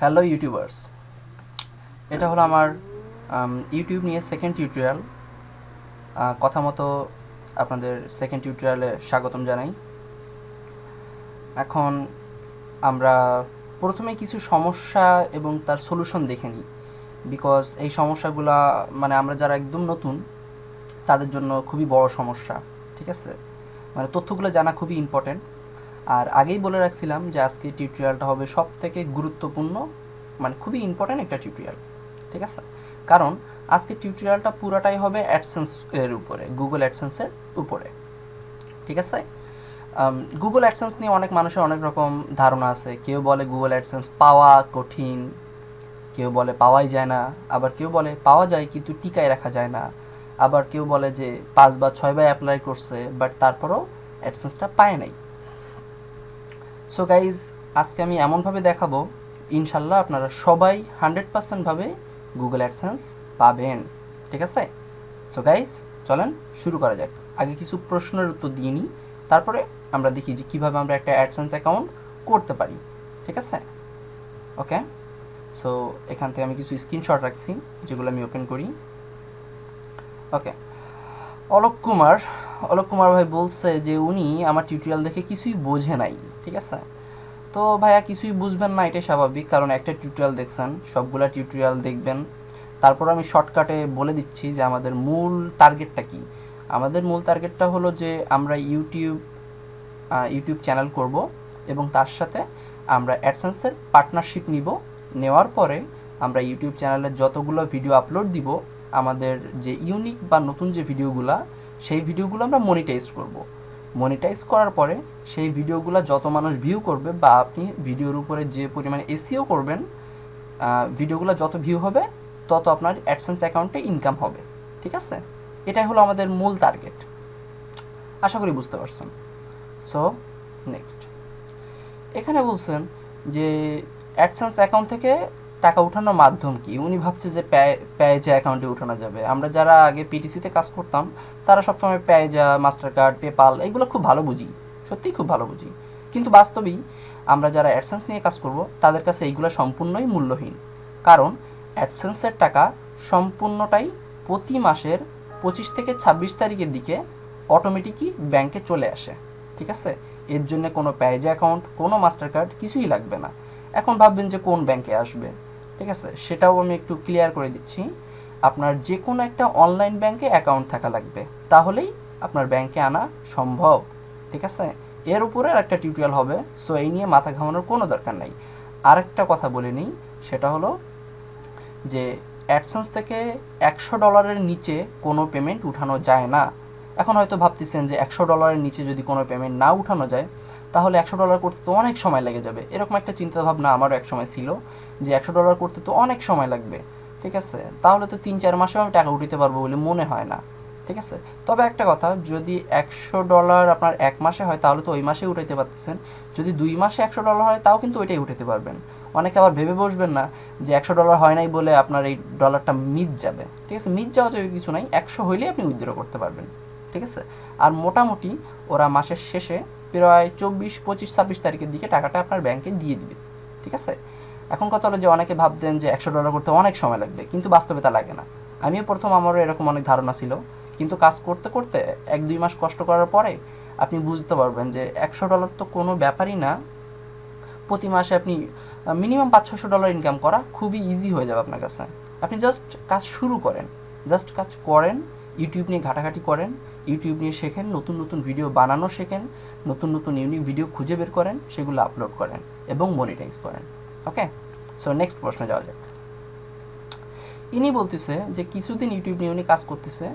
Hello YouTubers, এটা হলো আমার ইউটিউব নিয়ে সেকেন্ড টিউটোরিয়াল। কথা মতো আপনাদের সেকেন্ড টিউটোরিয়ালে স্বাগতম জানাই। এখন আমরা প্রথমে কিছু সমস্যা এবং তার সলিউশন দেখে নিই, বিকজ এই সমস্যাগুলা মানে আমরা যারা একদম নতুন তাদের জন্য খুবই বড় সমস্যা। ঠিক আছে, মানে তথ্যগুলো জানা খুবই ইম্পর্টেন্ট। আর আগেই বলে রাখছিলাম যে আজকে টিউটোরিয়ালটা হবে সব থেকে গুরুত্বপূর্ণ, মানে খুবই ইম্পর্টেন্ট একটা টিউটোরিয়াল। ঠিক আছে, কারণ আজকে টিউটোরিয়ালটা পুরাটাই হবে অ্যাডসেন্স এর উপরে, গুগল অ্যাডসেন্সের উপরে। ঠিক আছে, গুগল অ্যাডসেন্স নিয়ে অনেক মানুষের অনেক রকম ধারণা আছে। কেউ বলে গুগল অ্যাডসেন্স পাওয়া কঠিন, কেউ বলে পাওয়াই যায় না, আবার কেউ বলে পাওয়া যায় কিন্তু টিকায় রাখা যায় না, আবার কেউ বলে যে 5 বা 6 বার অ্যাপ্লাই করছে বাট তারপরেও অ্যাডসেন্সটা পায় নাই। সো গাইজ, আজকে আমি এমনভাবে দেখাবো ইনশাল্লাহ আপনারা সবাই 100% ভাবে গুগল অ্যাডসেন্স পাবেন। ঠিক আছে, সো গাইজ চলেন শুরু করা যাক। আগে কিছু প্রশ্নের উত্তর দিয়ে নিই, তারপরে আমরা দেখি যে কীভাবে আমরা একটা অ্যাডসেন্স অ্যাকাউন্ট করতে পারি। ঠিক আছে, ওকে। সো এখান থেকে আমি কিছু স্ক্রিনশট রাখছি যেগুলো আমি ওপেন করি। ওকে, অলোক কুমার অলোক কুমার ভাই বলছে যে উনি আমার টিউটোরিয়াল দেখে কিছুই বোঝে নাই। ঠিক আছে, তো ভাইয়া কিছুই বুঝবেন না, এটাই স্বাভাবিক, কারণ একটা টিউটোরিয়াল দেখছেন, সবগুলা টিউটোরিয়াল দেখবেন। তারপর আমি শর্টকাটে বলে দিচ্ছি যে আমাদের মূল টার্গেটটা কি। আমাদের মূল টার্গেটটা হলো যে আমরা ইউটিউব চ্যানেল করব এবং তার সাথে আমরা অ্যাডসেন্সের পার্টনারশিপ নিব। নেওয়ার পরে আমরা ইউটিউব চ্যানেলে যতগুলো ভিডিও আপলোড দিব, আমাদের যে ইউনিক বা নতুন যে ভিডিওগুলো, সেই ভিডিওগুলো আমরা মনিটাইজ করব। মনিটাইজ করার পরে সেই ভিডিওগুলো যত মানুষ ভিউ করবে বা আপনি ভিডিওর উপরে যে পরিমাণে এসইও করবেন, ভিডিওগুলো যত ভিউ হবে তত আপনার অ্যাডসেন্স অ্যাকাউন্টে ইনকাম হবে। ঠিক আছে, এটাই হলো আমাদের মূল টার্গেট। আশা করি বুঝতে পারছেন। সো নেক্সট, এখানে বলছেন যে অ্যাডসেন্স অ্যাকাউন্ট থেকে টাকা উঠানোর মাধ্যম কি। উনি ভাবছে যে পেজা অ্যাকাউন্টে উঠানো যাবে। আমরা যারা আগে পিটিসিতে কাজ করতাম তারা সবসময় পেজা, মাস্টার কার্ড, পেপাল এগুলো খুব ভালো বুঝি, সত্যিই খুব ভালো বুঝি। কিন্তু বাস্তবেই আমরা যারা অ্যাডসেন্স নিয়ে কাজ করব তাদের কাছে এইগুলো সম্পূর্ণই মূল্যহীন। কারণ অ্যাডসেন্সের টাকা সম্পূর্ণটাই প্রতি মাসের 25 থেকে 26 তারিখের দিকে অটোমেটিকই ব্যাংকে চলে আসে। ঠিক আছে, এর জন্য কোনো পেজা অ্যাকাউন্ট, কোনো মাস্টার কার্ড কিছুই লাগবে না। এখন ভাববেন যে কোন ব্যাংকে আসবে, ঠিক আছে, সেটাও আমি একটু ক্লিয়ার করে দিচ্ছি। আপনার যে কোনো একটা অনলাইন ব্যাংকে অ্যাকাউন্ট থাকা লাগবে, তাহলেই আপনার ব্যাংকে আনা সম্ভব। ঠিক আছে, এর উপরে আর একটা টিউটোরিয়াল হবে, সো এই নিয়ে মাথা ঘামানোর কোনো দরকার নাই। আরেকটা কথা বলে নিই, সেটা হলো যে অ্যাডসেন্স থেকে $100 নিচে কোনো পেমেন্ট উঠানো যায় না। এখন হয়তো ভাবতেছেন যে $100 নিচে যদি কোনো পেমেন্ট না উঠানো যায় তাহলে $100 করতে তো অনেক সময় লেগে যাবে। এরকম একটা চিন্তাভাবনা আমারও এক সময় ছিল যে $100 করতে তো অনেক সময় লাগবে। ঠিক আছে, তাহলে তো 3-4 মাসেও আমি টাকা উঠাতে পারবো বলে মনে হয় না। ঠিক আছে, তবে একটা কথা, যদি $100 আপনার 1 মাসে হয় তাহলে তো ওই মাসে উঠাইতে পারতেছেন। যদি 2 মাসে $100 হয় তাও কিন্তু ওইটাই উঠাতে পারবেন। অনেকে আবার ভেবে বসবেন না যে $100 হয় নাই বলে আপনার এই ডলারটা মিস যাবে। ঠিক আছে, মিস যাওয়া যাবে কিছু নাই, 100 হইলেই আপনি উইথড্র করতে পারবেন। ঠিক আছে, আর মোটামুটি ওরা মাসের শেষে প্রায় 24, 25, 26 তারিখের দিকে টাকাটা আপনার ব্যাংকে দিয়ে দিবে। ঠিক আছে, এখন কথা হলো যে অনেকে ভাবতেন যে $100 করতে অনেক সময় লাগবে, কিন্তু বাস্তবে তা লাগে না। আমিও প্রথম, আমারও এরকম অনেক ধারণা ছিল, কিন্তু কাজ করতে করতে 1-2 মাস কষ্ট করার পরে আপনি বুঝতে পারবেন যে $100 তো কোনো ব্যাপারই না। প্রতি মাসে আপনি মিনিমাম $500-600 ইনকাম করা খুবই ইজি হয়ে যাবে আপনার কাছে। আপনি জাস্ট কাজ শুরু করেন, জাস্ট কাজ করেন, ইউটিউব নিয়ে ঘাটাঘাটি করেন, ইউটিউব নিয়ে শেখেন, নতুন নতুন ভিডিও বানানো শেখেন, নতুন নতুন ইউনিক ভিডিও খুঁজে বের করেন, সেগুলো আপলোড করেন এবং মনিটাইজ করেন। ওকে, সো নেক্সট প্রশ্নে যাওয়া যাক। ইনি বলতেছে যে কিছুদিন ইউটিউব নিয়ে উনি কাজ করতেছে,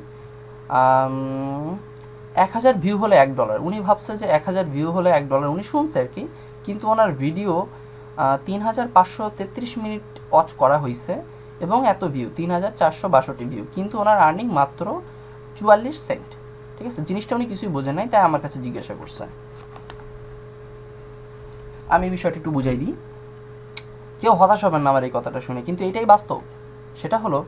1000 ভিউ হলে $1। উনি ভাবছে যে 1000 ভিউ হলে $1, উনি শুনছে আর কি, কিন্তু ওনার ভিডিও 3533 মিনিট ওয়াচ করা হয়েছে এবং এত ভিউ 3462 ভিউ, কিন্তু ওনার আর্নিং মাত্র 44 সেন্ট। ঠিক আছে, জিনিসটা উনি কিছুই বোঝেন নাই, তাই আমার কাছে জিজ্ঞাসা করছে। আমি বিষয়টা একটু বুঝাই দিই, কেউ হতাশ হবেন না আমার এই কথাটা শুনে, কিন্তু এটাই বাস্তব। সেটা হলো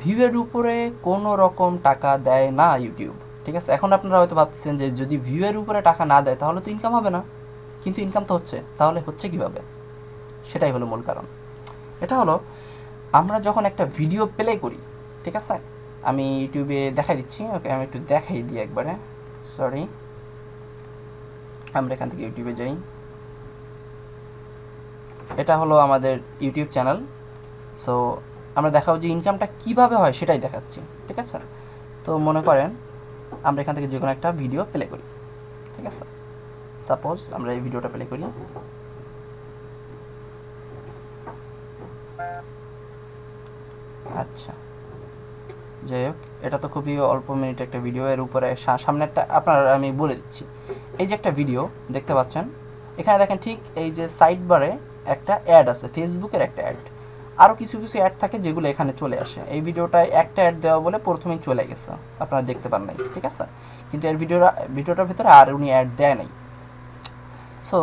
ভিউয়ের উপরে কোনো রকম টাকা দেয় না ইউটিউব। ঠিক আছে, এখন আপনারা হয়তো ভাবতেছেন যে যদি ভিউয়ের উপরে টাকা না দেয় তাহলে তো ইনকাম হবে না, কিন্তু ইনকাম তো হচ্ছে। তাহলে হচ্ছে কিভাবে, সেটাই হলো মূল কারণ। এটা হলো আমরা যখন একটা ভিডিও প্লে করি, ঠিক আছে, আমি ইউটিউবে দেখাই দিচ্ছি। ওকে, আমি একটু দেখাই দিই একবারে, সরি। আমরা এখান থেকে ইউটিউবে যাই। এটা হলো আমাদের ইউটিউব চ্যানেল। সো আমরা দেখাবো যে ইনকামটা কিভাবে হয় সেটাই দেখাচ্ছি, ঠিক আছে। তো মনে করেন আমরা এখান থেকে যে কোনো একটা ভিডিও প্লে করি, ঠিক আছে। সাপোজ আমরা এই ভিডিওটা প্লে করি। আচ্ছা, যাই হোক, এটা তো খুবই অল্প মিনিট একটা ভিডিও। এর উপরে সামনে একটা আপনার আমি বলে দিচ্ছি, এই যে একটা ভিডিও দেখতে পাচ্ছেন, এখানে দেখেন ঠিক এই যে সাইড বারে একটা অ্যাড আছে, ফেসবুকের একটা অ্যাড। আরও কিছু কিছু অ্যাড থাকে যেগুলো এখানে চলে আসে। এই ভিডিওটায় একটা অ্যাড দেওয়া বলে প্রথমেই চলে গেছে, আপনারা দেখতে পান নাই, ঠিক আছে। কিন্তু এর ভিডিওটার ভিতরে আর উনি অ্যাড দেয় নাই। সো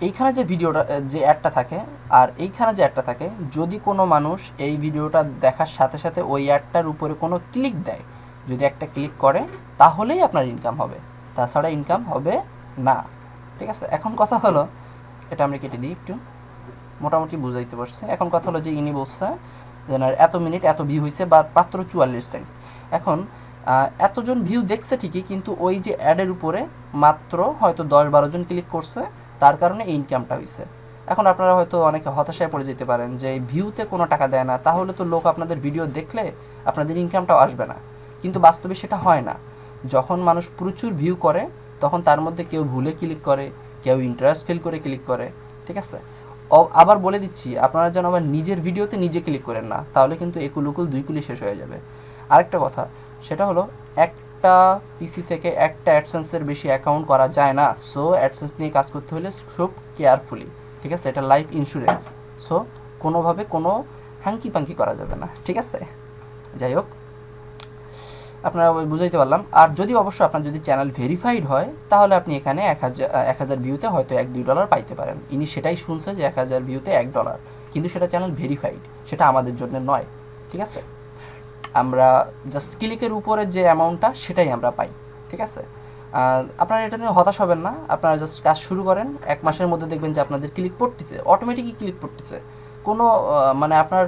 এইখানে যে ভিডিওটা যে অ্যাডটা থাকে আর এইখানে যে অ্যাডটা থাকে, যদি কোনো মানুষ এই ভিডিওটা দেখার সাথে সাথে ওই অ্যাডটার উপরে কোনো ক্লিক দেয়, যদি একটা ক্লিক করে, তাহলেই আপনার ইনকাম হবে, তাছাড়া ইনকাম হবে না, ঠিক আছে। এখন কথা হলো, এটা আমরা কেটে দিই একটু, মোটামুটি বুঝাইতে পারছে। এখন কথা হলো যে ইনি বলছে যে এত মিনিট এত ভিউ হয়েছে বা মাত্র 44 সেকেন্ড। এখন এতজন ভিউ দেখছে ঠিকই, কিন্তু ওই যে অ্যাডের উপরে মাত্র হয়তো 10-12 জন ক্লিক করছে, তার কারণে এই ইনকামটা হয়েছে। এখন আপনারা হয়তো অনেকে হতাশায় পড়ে যেতে পারেন যে ভিউতে কোনো টাকা দেয় না, তাহলে তো লোক আপনাদের ভিডিও দেখলে আপনাদের ইনকামটাও আসবে না। কিন্তু বাস্তবে সেটা হয় না। যখন মানুষ প্রচুর ভিউ করে, তখন তার মধ্যে কেউ ভুলে ক্লিক করে, কেউ ইন্টারেস্ট ফিল করে ক্লিক করে, ঠিক আছে। আবার বলে দিচ্ছি, আপনারা যেন আবার নিজের ভিডিওতে নিজে ক্লিক করেন না, তাহলে কিন্তু একুল দুই কুলি শেষ হয়ে যাবে। আরেকটা কথা, সেটা হলো একটা পিসি থেকে একটা অ্যাডসেন্সের বেশি অ্যাকাউন্ট করা যায় না। সো অ্যাডসেন্স নিয়ে কাজ করতে হলে খুব কেয়ারফুলি, ঠিক আছে। এটা লাইফ ইন্স্যুরেন্স। সো কোনোভাবে কোনো হাঙ্কি পাঙ্কি করা যাবে না, ঠিক আছে। যাই হোক, আপনারা বুঝাইতে পারলাম। আর যদি অবশ্যই আপনার যদি চ্যানেল ভেরিফাইড হয়, তাহলে আপনি এখানে 1000 ভিউতে হয়তো $1-2 পাইতে পারেন। ইনি সেটাই শুনছে যে 1000 ভিউতে $1, কিন্তু সেটা চ্যানেল ভেরিফাইড, সেটা আমাদের জন্য নয়, ঠিক আছে। আমরা জাস্ট ক্লিকের উপরে যে অ্যামাউন্টটা সেটাই আমরা পাই, ঠিক আছে। আপনারা এটা নিয়ে হতাশ হবেন না, আপনারা জাস্ট কাজ শুরু করেন, 1 মাসের মধ্যে দেখবেন যে আপনাদের ক্লিক পড়তেছে, অটোমেটিকই ক্লিক পড়তেছে। কোনো মানে আপনার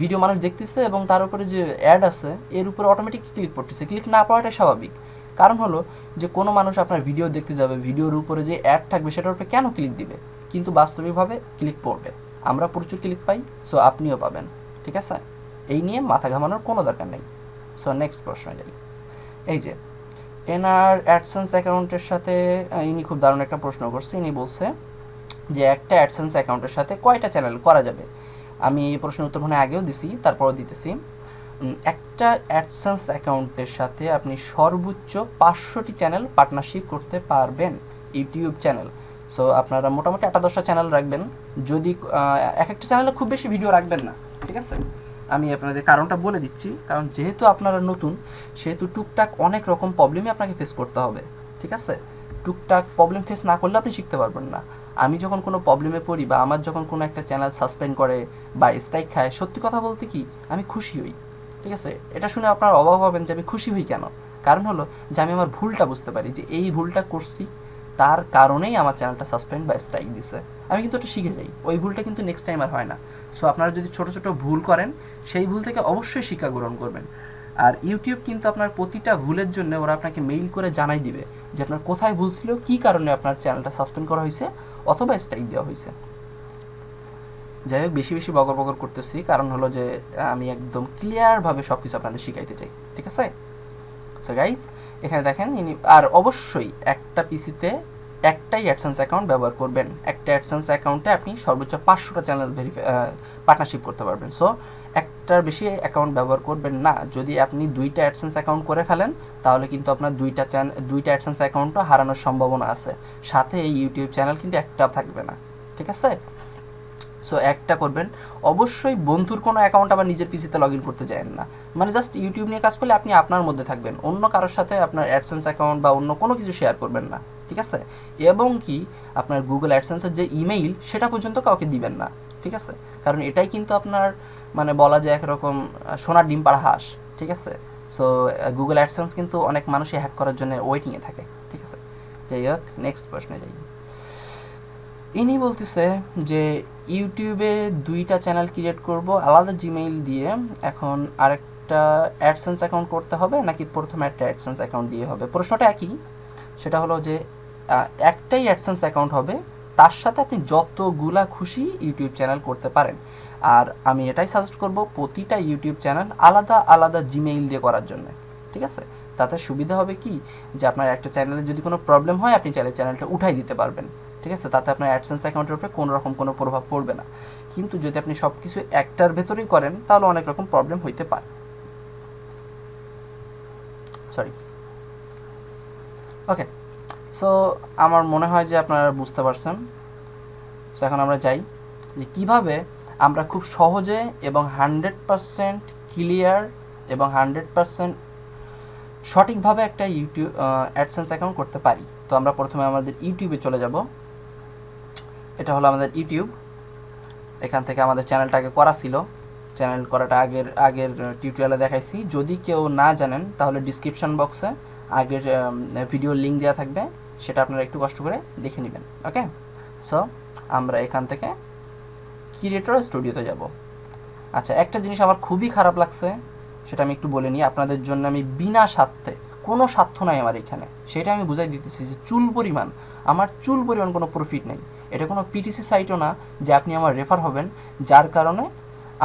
ভিডিও মানুষ দেখতেছে এবং তার উপরে যে অ্যাড আছে এর উপরে অটোমেটিক ক্লিক পড়তেছে। ক্লিক না পড়াটাই স্বাভাবিক, কারণ হলো যে কোনো মানুষ আপনার ভিডিও দেখতে যাবে, ভিডিওর উপরে যে অ্যাড থাকবে সেটার উপরে কেন ক্লিক দিবে, কিন্তু বাস্তবিকভাবে ক্লিক পড়বে। আমরা প্রচুর ক্লিক পাই, সো আপনিও পাবেন, ঠিক আছে। এই নিয়ে মাথা ঘামানোর কোনো দরকার নেই। সো নেক্সট প্রশ্ন যাই। এই যে এনার অ্যাডসেন্স অ্যাকাউন্টের সাথে ইনি খুব দারুণ একটা প্রশ্ন করছে। ইনি বলছে যে একটা অ্যাডসেন্স অ্যাকাউন্টের সাথে কয়টা চ্যানেল করা যাবে। আমি এই প্রশ্নের উত্তর মনে আগেও দিছি, তারপরও দিতেছি। একটা অ্যাডসেন্স অ্যাকাউন্টের সাথে আপনি সর্বোচ্চ 500টি চ্যানেল পার্টনারশিপ করতে পারবেন, ইউটিউব চ্যানেল। সো আপনারা মোটামুটি 8-10টা চ্যানেল রাখবেন। যদি এক একটা চ্যানেলে খুব বেশি ভিডিও রাখবেন না, ঠিক আছে। আমি আপনাদের কারণটা বলে দিচ্ছি, কারণ যেহেতু আপনারা নতুন, সেহেতু টুকটাক অনেক রকম প্রবলেমই আপনাকে ফেস করতে হবে, ঠিক আছে। টুকটাক প্রবলেম ফেস না করলে আপনি শিখতে পারবেন না। আমি যখন কোনো প্রবলেমে পড়ি বা আমার যখন কোনো একটা চ্যানেল সাসপেন্ড করে বা স্ট্রাইক খায়, সত্যি কথা বলতে কি আমি খুশি হই, ঠিক আছে। এটা শুনে আপনারা অবাক হবেন যে আমি খুশি হই কেন। কারণ হলো যে আমি আমার ভুলটা বুঝতে পারি যে এই ভুলটা করছি, তার কারণেই আমার চ্যানেলটা সাসপেন্ড বা স্ট্রাইক দিছে। আমি কিন্তু ওটা শিখে যাই, ওই ভুলটা কিন্তু নেক্সট টাইম আর হয় না। সো আপনারা যদি ছোটো ছোটো ভুল করেন, সেই ভুল থেকে অবশ্যই শিক্ষা গ্রহণ করবেন। আর ইউটিউব কিন্তু আপনার প্রতিটা ভুলের জন্য ওরা আপনাকে মেইল করে জানাই দিবে যে আপনার কোথায় ভুল ছিল, কী কারণে আপনার চ্যানেলটা সাসপেন্ড করা হয়েছে অথবা স্ট্রাইক দেওয়া হয়েছে। যাই হোক, বেশি বেশি বকর বকর করতেছি, কারণ হলো যে আমি একদম ক্লিয়ারভাবে সব কিছু আপনাদের শিখাইতে চাই, ঠিক আছে। সো গাইজ, এখানে দেখেন ইনি, আর অবশ্যই একটা পিসিতে একটাই অ্যাডসেন্স অ্যাকাউন্ট ব্যবহার করবেন। একটা অ্যাডসেন্স অ্যাকাউন্টে আপনি সর্বোচ্চ 500টা চ্যানেল পার্টনারশিপ করতে পারবেন। সো একটার বেশি অ্যাকাউন্ট ব্যবহার করবেন না। যদি আপনি 2টা অ্যাডসেন্স অ্যাকাউন্ট করে ফেলেন, তাহলে কিন্তু আপনার 2টা অ্যাডসেন্স অ্যাকাউন্টও হারানোর সম্ভাবনা আছে। সাথে এই ইউটিউব চ্যানেল কিন্তু একটা থাকবে না, ঠিক আছে। সো একটা করবেন। অবশ্যই বন্ধুর কোনো অ্যাকাউন্ট আবার নিজের পিসিতে লগ ইন করতে যাবেন না। মানে জাস্ট ইউটিউব নিয়ে কাজ করলে আপনি আপনার মধ্যে থাকবেন, অন্য কারোর সাথে আপনার অ্যাডসেন্স অ্যাকাউন্ট বা অন্য কোনো কিছু শেয়ার করবেন না, ঠিক আছে। এবং কি আপনার গুগল অ্যাডসেন্সের যে ইমেইল, সেটা পর্যন্ত কাউকে দিবেন না, ঠিক আছে। কারণ এটাই কিন্তু আপনার মানে বলা যায় একরকম সোনার ডিম পাড়া হাঁস, ঠিক আছে। সো গুগল অ্যাডসেন্স কিন্তু অনেক মানুষই হ্যাক করার জন্য ওয়েটিংয়ে থাকে, ঠিক আছে। যাই হোক, নেক্সট প্রশ্নে যাই। ইনি বলতেছে যে ইউটিউবে দুইটা চ্যানেল ক্রিয়েট করব আলাদা জিমেইল দিয়ে। এখন আরেকটা অ্যাডসেন্স অ্যাকাউন্ট করতে হবে নাকি প্রথমে একটা অ্যাডসেন্স অ্যাকাউন্ট দিয়ে হবে? প্রশ্নটা একই, সেটা হলো যে একটাই অ্যাডসেন্স অ্যাকাউন্ট হবে, তার সাথে আপনি যতগুলা খুশি ইউটিউব চ্যানেল করতে পারেন। আর আমি এটাই সাজেস্ট করব প্রতিটা ইউটিউব চ্যানেল আলাদা আলাদা জিমেইল দিয়ে করার জন্য, ঠিক আছে? তাতে সুবিধা হবে কি, যে আপনার একটা চ্যানেলে যদি কোনো প্রবলেম হয় আপনি চাইলে চ্যানেলটা উঠাই দিতে পারবেন, ঠিক আছে? তাতে আপনার অ্যাডসেন্স অ্যাকাউন্টের উপরে কোনো রকম কোনো প্রভাব পড়বে না। কিন্তু যদি আপনি সব কিছু একটার ভেতরেই করেন তাহলে অনেক রকম প্রবলেম হইতে পারে। সরি, ওকে। সো আমার মনে হয় যে আপনারা বুঝতে পারছেন। সো এখন আমরা যাই যে কীভাবে আমরা খুব সহজে এবং 100% ক্লিয়ার এবং 100% সঠিকভাবে একটা ইউটিউব অ্যাডসেন্স অ্যাকাউন্ট করতে পারি। তো আমরা প্রথমে আমাদের ইউটিউবে চলে যাব। এটা হলো আমাদের ইউটিউব। এখান থেকে আমাদের চ্যানেলটাকে করা ছিল, চ্যানেল করাটা আগের টিউটোরিয়ালে দেখাইছি। যদি কেউ না জানেন তাহলে ডিসক্রিপশন বক্সে আগের ভিডিওর লিঙ্ক দেওয়া থাকবে, সেটা আপনারা একটু কষ্ট করে দেখে নেবেন। ওকে, সো আমরা এখান থেকে ক্রিয়েটর স্টুডিওতে যাব। আচ্ছা, একটা জিনিস আমার খুবই খারাপ লাগছে, সেটা আমি একটু বলে নিই আপনাদের জন্য। আমি বিনা স্বার্থে, কোনো স্বার্থ নাই আমার এখানে, সেটা আমি বুঝাই দিতেছি যে আমার চুল পরিমাণ কোনো প্রফিট নেই। এটা কোনো পিটিসি সাইটও না যে আপনি আমার রেফার হবেন যার কারণে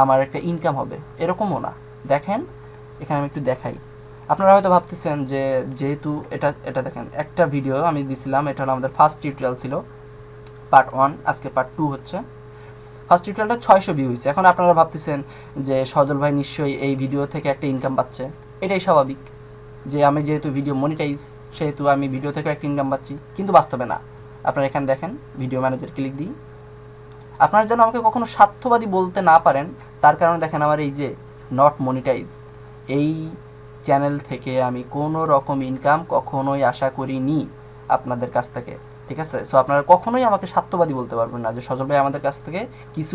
আমার একটা ইনকাম হবে, এরকমও না। দেখেন এখানে আমি একটু দেখাই। আপনারা হয়তো ভাবতেছেন যে যেহেতু এটা দেখেন, একটা ভিডিও আমি দিছিলাম, এটা হলো আমাদের ফার্স্ট টিউটোরিয়াল ছিল, পার্ট 1, আজকে পার্ট 2 হচ্ছে। ফার্স্ট টিউটোরিয়ালটা 600 ভিউ হয়েছে। এখন আপনারা ভাবতেছেন যে সজল ভাই নিশ্চয়ই এই ভিডিও থেকে একটা ইনকাম পাচ্ছে। এটাই স্বাভাবিক, যে আমি যেহেতু ভিডিও মনিটাইজ সেহেতু আমি ভিডিও থেকে একটা ইনকাম পাচ্ছি, কিন্তু বাস্তবে না। আপনারা এখানে দেখেন, ভিডিও ম্যানেজার ক্লিক দিই। আপনারা যেন আমাকে কখনো স্বার্থবাদী বলতে না পারেন, তার কারণে দেখেন আমার এই যে নট মনিটাইজ, এই চ্যানেল থেকে আমি কোনো রকম ইনকাম কখনোই আশা করিনি আপনাদের কাছ থেকে, ঠিক আছে? সো আপনারা কখনোই আমাকে স্বার্থবাদী বলতে পারবেন না যে সজল ভাই আমাদের কাছ থেকে কিছু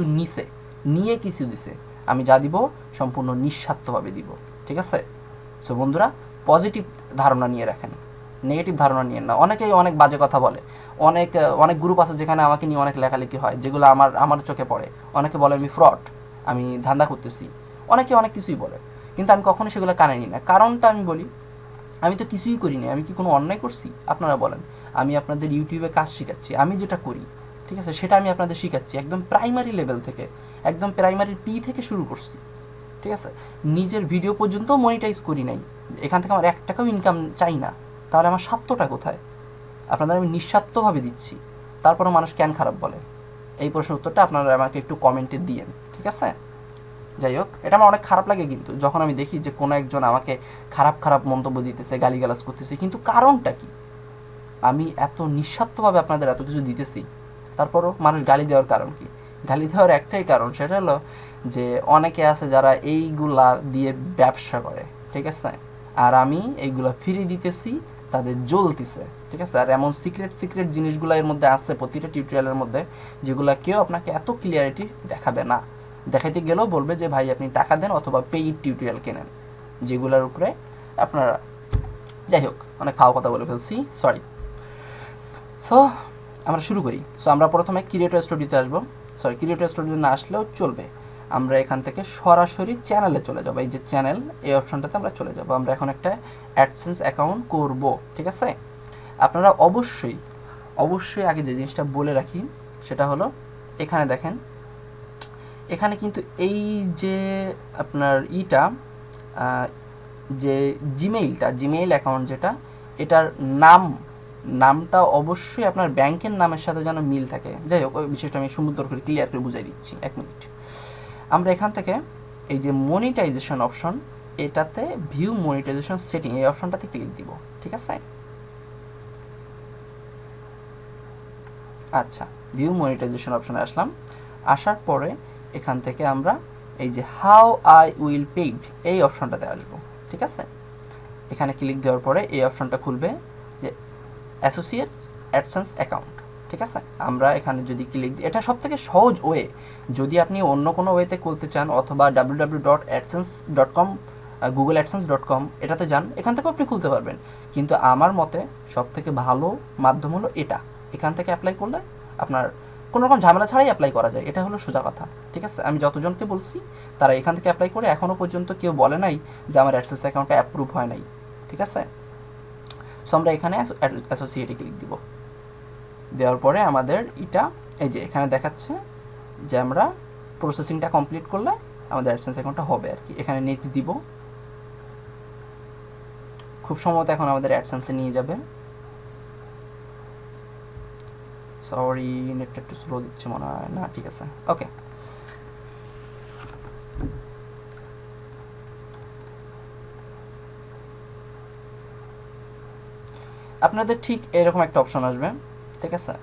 নিয়ে কিছু দিছে। আমি যা দিব সম্পূর্ণ নিঃস্বার্থভাবে দিব, ঠিক আছে? সো বন্ধুরা, পজিটিভ ধারণা নিয়ে রাখেন, নেগেটিভ ধারণা নিয়ে না। অনেকেই অনেক বাজে কথা বলে, অনেক গ্রুপ আছে যেখানে আমাকে নিয়ে অনেক লেখালেখি হয়, যেগুলো আমার চোখে পড়ে। অনেকে বলে আমি ফ্রড, আমি ধান্দা করতেছি, অনেকে অনেক কিছুই বলে, কিন্তু আমি কখনোই সেগুলো কানে নিই না। কারণটা আমি বলি, আমি তো কিছুই করিনি, আমি কি কোনো অন্যায় করছি? আপনারা বলেন। আমি আপনাদের ইউটিউবে কাজ শেখাচ্ছি, আমি যেটা করি, ঠিক আছে, সেটা আমি আপনাদের শেখাচ্ছি একদম প্রাইমারি লেভেল থেকে, একদম প্রাইমারি পি থেকে শুরু করছি, ঠিক আছে? নিজের ভিডিও পর্যন্ত মনিটাইজ করি নাই, এখান থেকে আমার 1 টাকাও ইনকাম চাই না। তাহলে আমার স্বার্থটা কোথায়? আপনাদের আমি নিঃস্বার্থভাবে দিচ্ছি, তারপরে মানুষ কেন খারাপ বলে? এই প্রশ্নের উত্তরটা আপনারা আমাকে একটু কমেন্টে দিয়েন, ঠিক আছে? যাই হোক, এটা আমার অনেক খারাপ লাগে কিন্তু যখন আমি দেখি যে কোনো একজন আমাকে খারাপ খারাপ মন্তব্য দিতেছে, গালিগালাজ করতেছে, কিন্তু কারণটা কি? আমি এত নিঃস্বার্থভাবে আপনাদের এত কিছু দিতেছি, তারপরও মানুষ গালি দেওয়ার কারণ কি? গালি দেওয়ার একটাই কারণ, সেটা হলো যে অনেকে আছে যারা এইগুলা দিয়ে ব্যবসা করে, ঠিক আছে? আর আমি এইগুলা ফ্রি দিতেছি, তাদের জ্বলতিছে, ঠিক আছে? আর এমন সিক্রেট জিনিসগুলো এর মধ্যে আছে প্রতিটা টিউটোরিয়ালের মধ্যে, যেগুলো কেউ আপনাকে এত ক্লিয়ারিটি দেখাবে না। দেখাইতে গেলেও বলবে যে ভাই আপনি টাকা দেন অথবা পেইড টিউটোরিয়াল কেনেন, যেগুলোর উপরে আপনারা, যাই হোক, অনেক ফাও কথা বলে ফেলছি, সরি। সো আমরা শুরু করি। সো আমরা প্রথমে ক্রিয়েটর স্টুডিওতে আসবো। সরি, ক্রিয়েটর স্টুডিও না আসলেও চলবে, আমরা এখান থেকে সরাসরি চ্যানেলে চলে যাবো। এই যে চ্যানেল, এই অপশনটাতে আমরা চলে যাব। আমরা এখন একটা অ্যাডসেন্স অ্যাকাউন্ট করব, ঠিক আছে? আপনারা অবশ্যই আগে যে জিনিসটা বলে রাখি, সেটা হলো এখানে দেখেন, এখানে কিন্তু এই যে আপনার যে জিমেইল অ্যাকাউন্ট যেটা, এটার নামটা অবশ্যই আপনার ব্যাংকের নামের সাথে যেন মিল থাকে। যাই হোক, ওই বিষয়টা আমি সুন্দর করে ক্লিয়ার করে বুঝাই দিচ্ছি, 1 মিনিট। আমরা এখান থেকে এই যে মনিটাইজেশন অপশন, এটাতে ভিউ মনিটাইজেশন সেটিং, এই অপশনটাতে ক্লিক দিব, ঠিক আছে? আচ্ছা, ভিউ মনিটাইজেশন অপশনে আসলাম। আসার পরে এখান থেকে আমরা এই যে হাউ আই উইল পেইড, এই অপশনটাতে আসবো, ঠিক আছে? এখানে ক্লিক দেওয়ার পরে এই অপশনটা খুলবে যে অ্যাসোসিয়েট অ্যাডসেন্স অ্যাকাউন্ট, ঠিক আছে? আমরা এখানে যদি ক্লিক দিই, এটা সবথেকে সহজ ওয়ে। যদি আপনি অন্য কোনো ওয়েতে করতে চান, অথবা www.adsense.com, google.adsense.com, এটাতে যান, এখান থেকেও আপনি খুলতে পারবেন। কিন্তু আমার মতে সবথেকে ভালো মাধ্যম হলো এটা। এখান থেকে অ্যাপ্লাই করলে আপনার কোনো রকম ঝামেলা ছাড়াই অ্যাপ্লাই করা যায়, এটা হলো সোজা কথা। ঠিক আছে, আমি যতজনকে বলছি তারা এখান থেকে অ্যাপ্লাই করে এখনও পর্যন্ত কেউ বলে নাই যে আমার অ্যাডসেন্স অ্যাকাউন্টটা অ্যাপ্রুভ হয় নাই। ঠিক আছে, সো আমরা এখানে অ্যাসোসিয়েটে ক্লিক দিব। দেওয়ার পরে আমাদের এটা এই যে এখানে দেখাচ্ছে যে আমরা প্রসেসিংটা কমপ্লিট করলে আমাদের অ্যাডসেন্স অ্যাকাউন্টটা হবে আর কি। এখানে নেক্সট দিব, খুব সম্ভবত এখন আমাদের অ্যাডসেন্সে নিয়ে যাবে। সরি, নেটটা একটু স্লো দিচ্ছে মনে হয়, না ঠিক আছে, ওকে। আপনাদের ঠিক এরকম একটা অপশন আসবে, ঠিক আছে,